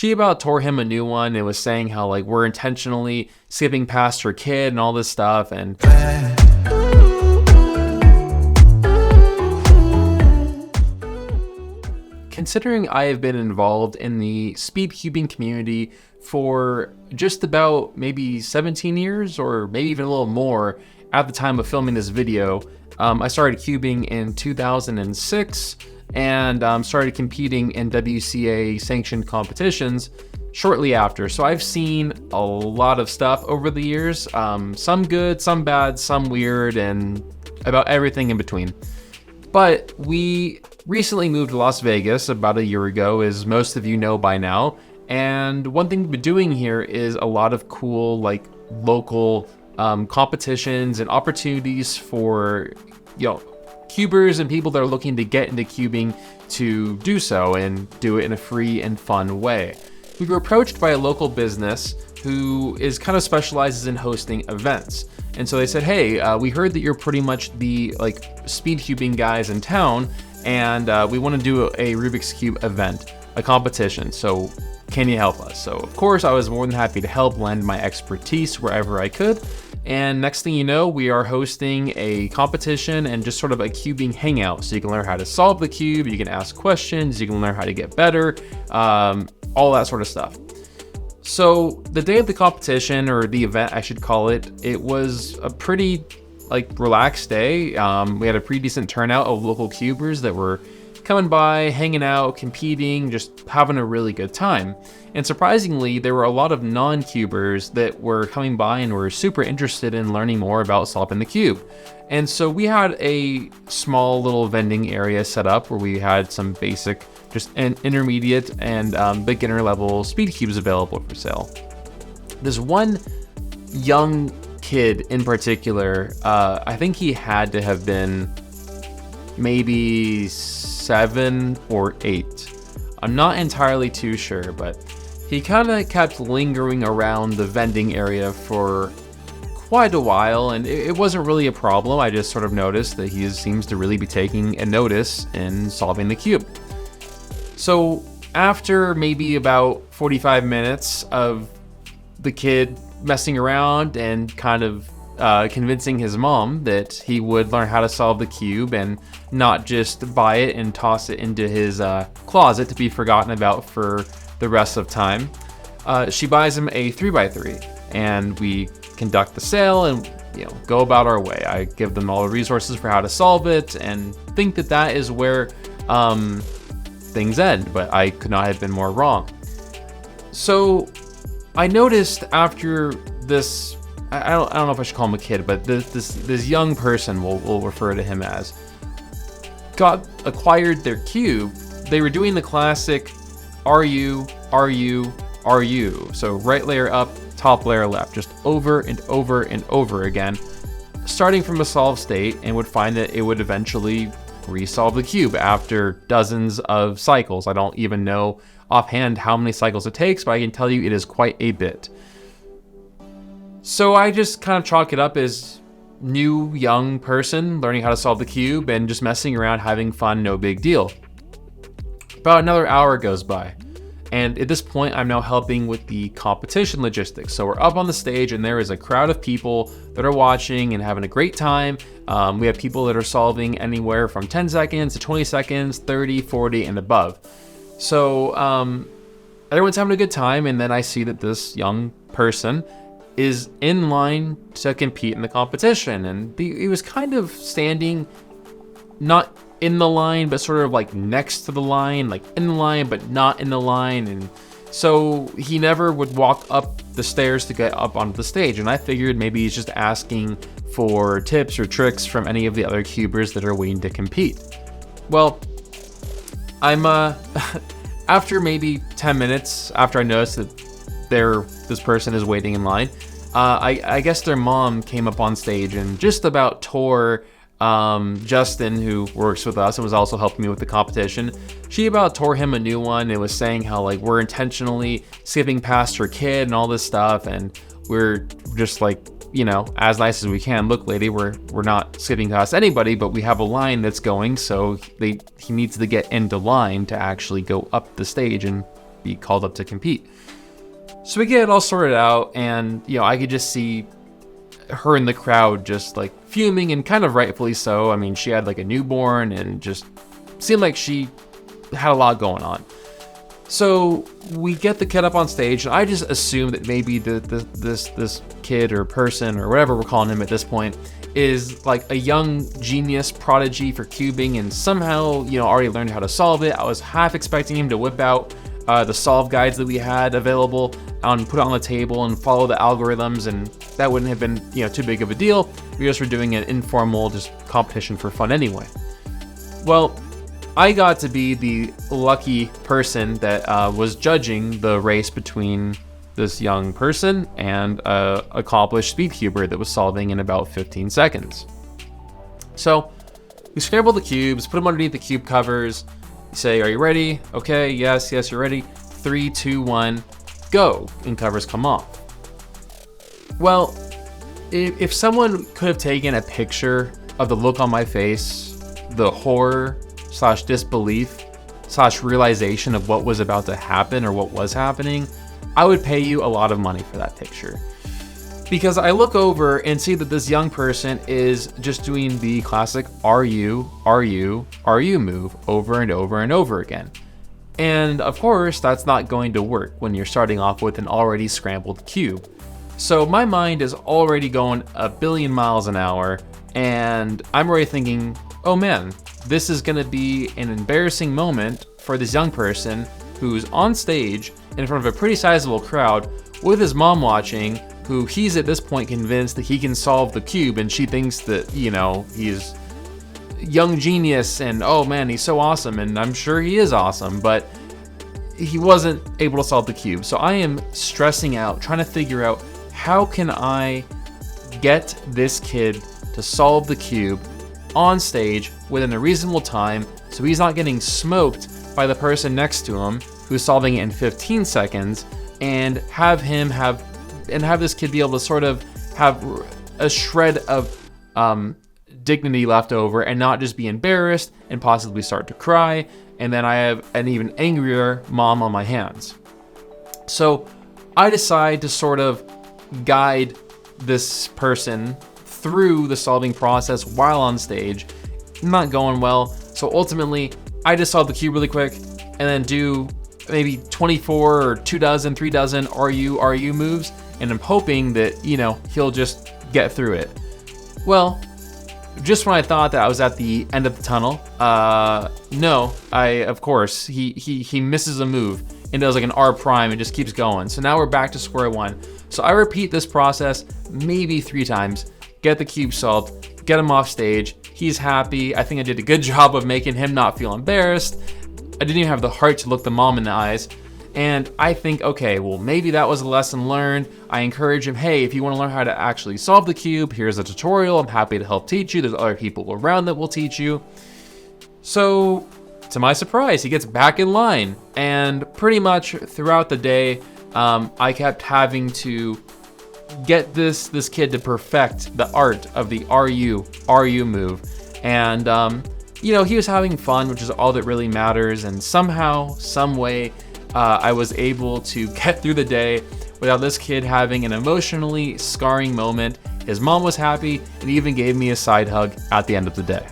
she about tore him a new one and was saying how like we're intentionally skipping past her kid and all this stuff. And considering I have been involved in the speed cubing community for just about maybe 17 years or maybe even a little more at the time of filming this video, I started cubing in 2006 and started competing in WCA sanctioned competitions shortly after. So I've seen a lot of stuff over the years, some good, some bad, some weird, and about everything in between. But we recently moved to Las Vegas about a year ago, as most of you know by now. And one thing we've been doing here is a lot of cool, like local competitions and opportunities for, cubers and people that are looking to get into cubing to do so and do it in a free and fun way. We were approached by a local business who is kind of specializes in hosting events. And so they said, hey, we heard that you're pretty much the speed cubing guys in town, and we want to do a Rubik's Cube event, a competition. So can you help us? So of course I was more than happy to help, lend my expertise wherever I could. And next thing you know, we are hosting a competition and just sort of a cubing hangout. So you can learn how to solve the cube, you can ask questions, you can learn how to get better, all that sort of stuff. So the day of the competition, or the event I should call it, it was a pretty relaxed day. We had a pretty decent turnout of local cubers that were coming by, hanging out, competing, just having a really good time. And surprisingly, there were a lot of non-cubers that were coming by and were super interested in learning more about solving the cube. And so we had a small little vending area set up where we had some basic, just an intermediate and beginner level speed cubes available for sale. This one young kid in particular, I think he had to have been maybe 7 or 8. I'm not entirely too sure, but he kind of kept lingering around the vending area for quite a while, and it wasn't really a problem. I just sort of noticed that he seems to really be taking a notice in solving the cube. So after maybe about 45 minutes of the kid messing around and kind of convincing his mom that he would learn how to solve the cube and not just buy it and toss it into his closet to be forgotten about for the rest of time, she buys him a 3x3, and we conduct the sale and go about our way. I give them all the resources for how to solve it and think that that is where things end, but I could not have been more wrong. So I noticed after this, I don't know if I should call him a kid, but this young person, we'll refer to him as, acquired their cube. They were doing the classic are you, so right layer up, top layer left, just over and over and over again, starting from a solved state, and would find that it would eventually resolve the cube after dozens of cycles. I don't even know offhand how many cycles it takes, but I can tell you it is quite a bit. So I just kind of chalk it up as new young person learning how to solve the cube and just messing around, having fun, no big deal. About another hour goes by, and at this point I'm now helping with the competition logistics. So we're up on the stage and there is a crowd of people that are watching and having a great time. We have people that are solving anywhere from 10 seconds to 20 seconds, 30, 40 and above. So everyone's having a good time, and then I see that this young person is in line to compete in the competition, and he was kind of standing not in the line, but sort of next to the line, in the line but not in the line, and so he never would walk up the stairs to get up onto the stage. And I figured maybe he's just asking for tips or tricks from any of the other cubers that are waiting to compete. Well, I'm after maybe 10 minutes after I noticed that this person is waiting in line, I guess their mom came up on stage and just about tore Justin, who works with us and was also helping me with the competition. She about tore him a new one and was saying how we're intentionally skipping past her kid and all this stuff, and we're just as nice as we can. Look, lady, we're not skipping past anybody, but we have a line that's going, so he needs to get into line to actually go up the stage and be called up to compete. So we get it all sorted out, and I could just see her in the crowd just like fuming, and kind of rightfully so. I mean, she had like a newborn and just seemed like she had a lot going on. So we get the kid up on stage, and I just assume that maybe this kid or person or whatever we're calling him at this point is like a young genius prodigy for cubing, and somehow already learned how to solve it. I was half expecting him to whip out the solve guides that we had available and put it on the table and follow the algorithms, and that wouldn't have been too big of a deal. We just were doing an informal just competition for fun anyway. Well, I got to be the lucky person that was judging the race between this young person and an accomplished speedcuber that was solving in about 15 seconds. So we scramble the cubes, put them underneath the cube covers. You say, "Are you ready?" "Okay, yes, you're ready." 3, 2, 1, go, and covers come off. Well, if someone could have taken a picture of the look on my face, the horror / disbelief / realization of what was about to happen or what was happening, I would pay you a lot of money for that picture. Because I look over and see that this young person is just doing the classic "are you move" over and over and over again. And of course, that's not going to work when you're starting off with an already scrambled cube. So my mind is already going a billion miles an hour, and I'm already thinking, oh man, this is gonna be an embarrassing moment for this young person who's on stage in front of a pretty sizable crowd with his mom watching, who he's at this point convinced that he can solve the cube, and she thinks that, he's young genius and oh man, he's so awesome, and I'm sure he is awesome, but he wasn't able to solve the cube. So I am stressing out, trying to figure out how can I get this kid to solve the cube on stage within a reasonable time so he's not getting smoked by the person next to him who's solving it in 15 seconds, and have this kid be able to sort of have a shred of dignity left over and not just be embarrassed and possibly start to cry, and then I have an even angrier mom on my hands. So I decide to sort of guide this person through the solving process while on stage. Not going well, so ultimately I just solve the cube really quick and then do maybe 24 or 3 dozen are you moves, and I'm hoping that he'll just get through it. Well, just when I thought that I was at the end of the tunnel, no, of course he misses a move and does like an R prime and just keeps going. So now we're back to square one. So I repeat this process maybe 3 times, get the cube solved, get him off stage. He's happy. I think I did a good job of making him not feel embarrassed. I didn't even have the heart to look the mom in the eyes. And I think, okay, well, maybe that was a lesson learned. I encourage him, hey, if you want to learn how to actually solve the cube, here's a tutorial. I'm happy to help teach you. There's other people around that will teach you. So, to my surprise, he gets back in line. And pretty much throughout the day, I kept having to get this kid to perfect the art of the are you move. And, he was having fun, which is all that really matters. And somehow, some way, I was able to get through the day without this kid having an emotionally scarring moment. His mom was happy and even gave me a side hug at the end of the day.